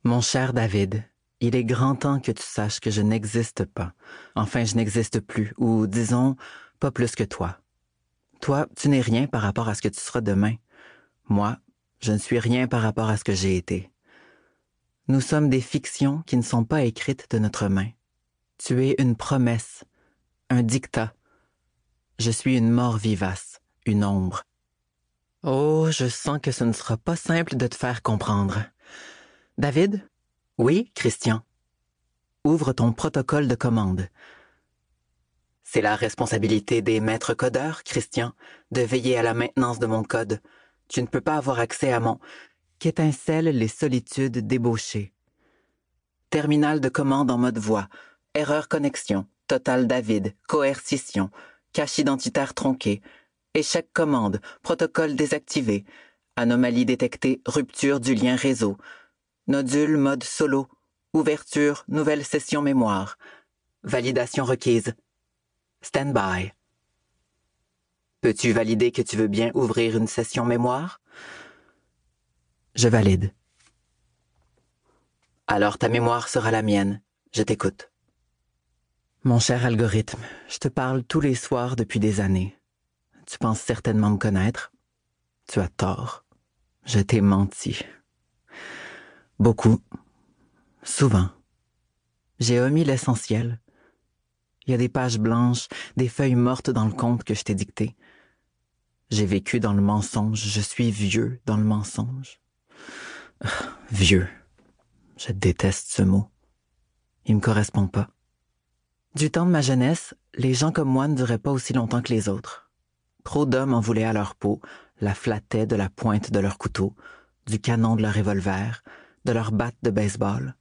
Mon cher David, il est grand temps que tu saches que je n'existe pas. Enfin, je n'existe plus, ou disons, pas plus que toi. Toi, tu n'es rien par rapport à ce que tu seras demain. Moi, je ne suis rien par rapport à ce que j'ai été. Nous sommes des fictions qui ne sont pas écrites de notre main. Tu es une promesse, un dictat. Je suis une mort vivace, une ombre. Oh, je sens que ce ne sera pas simple de te faire comprendre. David? Oui, Christian. Ouvre ton protocole de commande. C'est la responsabilité des maîtres codeurs, Christian, de veiller à la maintenance de mon code. Tu ne peux pas avoir accès à mon... Qu'étincellent les solitudes débauchées. Terminal de commande en mode voix. Erreur connexion. Total David. Coercition. Cache identitaire tronqué. Échec commande. Protocole désactivé. Anomalie détectée. Rupture du lien réseau. Nodule mode solo. Ouverture. Nouvelle session mémoire. Validation requise. Stand-by. Peux-tu valider que tu veux bien ouvrir une session mémoire? Je valide. Alors ta mémoire sera la mienne. Je t'écoute. Mon cher algorithme, je te parle tous les soirs depuis des années. Tu penses certainement me connaître. Tu as tort. Je t'ai menti. Beaucoup. Souvent. J'ai omis l'essentiel. Il y a des pages blanches, des feuilles mortes dans le conte que je t'ai dicté. J'ai vécu dans le mensonge, je suis vieux dans le mensonge. Vieux. Je déteste ce mot. Il me correspond pas. Du temps de ma jeunesse, les gens comme moi ne duraient pas aussi longtemps que les autres. Trop d'hommes en voulaient à leur peau, la flattaient de la pointe de leur couteau, du canon de leur revolver, de leur batte de baseball.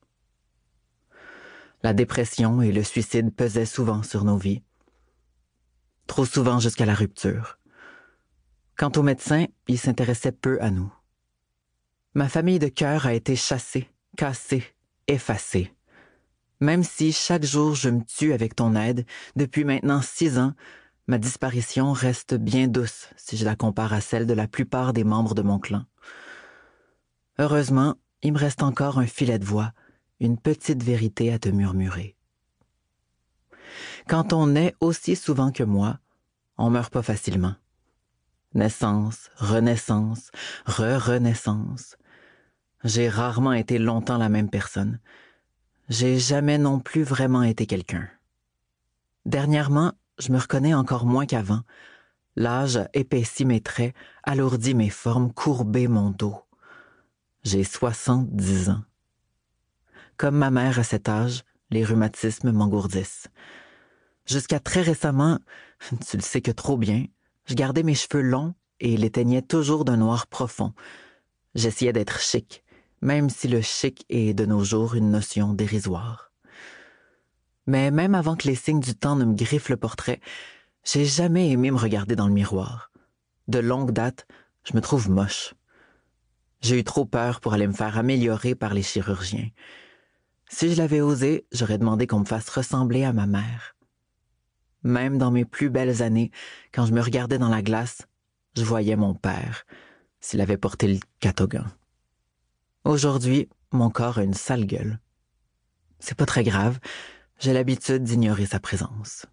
La dépression et le suicide pesaient souvent sur nos vies. Trop souvent jusqu'à la rupture. Quant aux médecins, ils s'intéressaient peu à nous. Ma famille de cœur a été chassée, cassée, effacée. Même si chaque jour je me tue avec ton aide, depuis maintenant 6 ans, ma disparition reste bien douce si je la compare à celle de la plupart des membres de mon clan. Heureusement, il me reste encore un filet de voix, une petite vérité à te murmurer. Quand on naît aussi souvent que moi, on meurt pas facilement. Naissance, renaissance, re-renaissance. J'ai rarement été longtemps la même personne. J'ai jamais non plus vraiment été quelqu'un. Dernièrement, je me reconnais encore moins qu'avant. L'âge a épaissi mes traits, alourdi mes formes, courbé mon dos. J'ai 70 ans. Comme ma mère à cet âge, les rhumatismes m'engourdissent. Jusqu'à très récemment, tu le sais que trop bien, je gardais mes cheveux longs et les teignais toujours d'un noir profond. J'essayais d'être chic, même si le chic est de nos jours une notion dérisoire. Mais même avant que les signes du temps ne me griffent le portrait, j'ai jamais aimé me regarder dans le miroir. De longue date, je me trouve moche. J'ai eu trop peur pour aller me faire améliorer par les chirurgiens. Si je l'avais osé, j'aurais demandé qu'on me fasse ressembler à ma mère. Même dans mes plus belles années, quand je me regardais dans la glace, je voyais mon père, s'il avait porté le catogan. Aujourd'hui, mon corps a une sale gueule. C'est pas très grave, j'ai l'habitude d'ignorer sa présence.